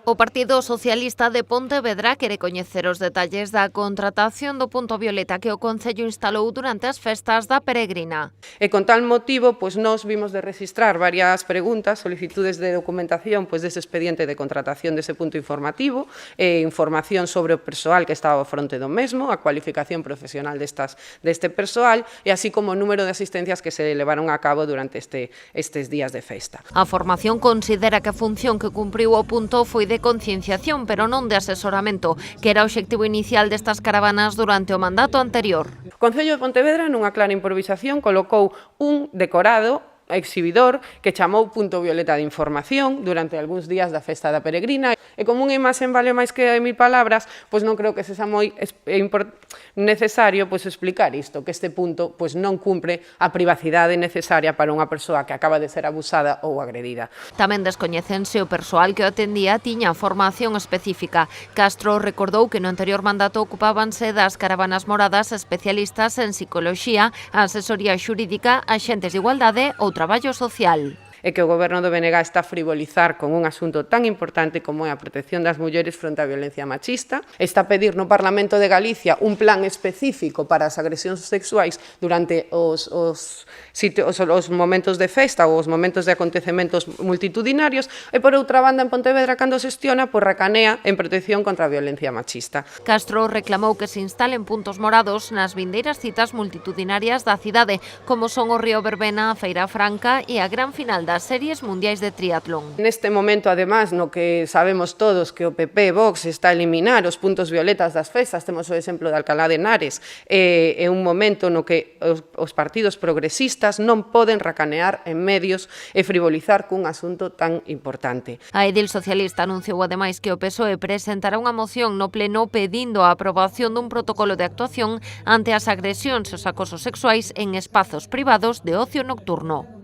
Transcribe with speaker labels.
Speaker 1: O Partido Socialista de Pontevedra quere coñecer os detalles da contratación do punto violeta que o Concello instalou durante as festas da Peregrina.
Speaker 2: E con tal motivo, nos vimos de registrar varias preguntas, solicitudes de documentación dese expediente de contratación dese punto informativo, información sobre o persoal que estaba ao fronte do mesmo, a cualificación profesional deste persoal e así como o número de asistencias que se levaron a cabo durante estes días de festa.
Speaker 1: A formación considera que a función que cumpriu o punto foi de concienciación, pero non de asesoramento, que era o obxectivo inicial destas caravanas durante o mandato anterior.
Speaker 2: O Concello de Pontevedra, nunha clara improvisación, colocou un decorado exhibidor que chamou punto violeta de información durante algúns días da festa da Peregrina e como unha imaxe vale máis que 1000 palabras, non creo que sexa moi necesario explicar isto, que este punto non cumpre a privacidade necesaria para unha persoa que acaba de ser abusada ou agredida.
Speaker 1: Tamén descoñécense o persoal que o atendía tiña formación específica. Castro recordou que no anterior mandato ocupábanse das caravanas moradas especialistas en psicoloxía, asesoría xurídica, axentes de igualdade ou traballo social.
Speaker 2: E que o Goberno do BNG está a frivolizar con un asunto tan importante como é a protección das mulleres fronte á violencia machista. Está a pedir no Parlamento de Galicia un plan específico para as agresións sexuais durante os momentos de festa ou os momentos de acontecementos multitudinarios e, por outra banda, en Pontevedra, cando se xestiona, racanea en protección contra a violencia machista.
Speaker 1: Castro reclamou que se instalen puntos morados nas vindeiras citas multitudinarias da cidade, como son o Río Verbena, a Feira Franca e a gran final das Series Mundiais de Triatlón.
Speaker 2: Neste momento, además, no que sabemos todos que o PP e Vox está a eliminar os puntos violetas das festas, temos o exemplo de Alcalá de Henares, é un momento no que os partidos progresistas non poden racanear en medios e frivolizar cun asunto tan importante.
Speaker 1: A edil socialista anunciou ademais que o PSOE presentará unha moción no pleno pedindo a aprobación dun protocolo de actuación ante as agresións e os acosos sexuais en espazos privados de ocio nocturno.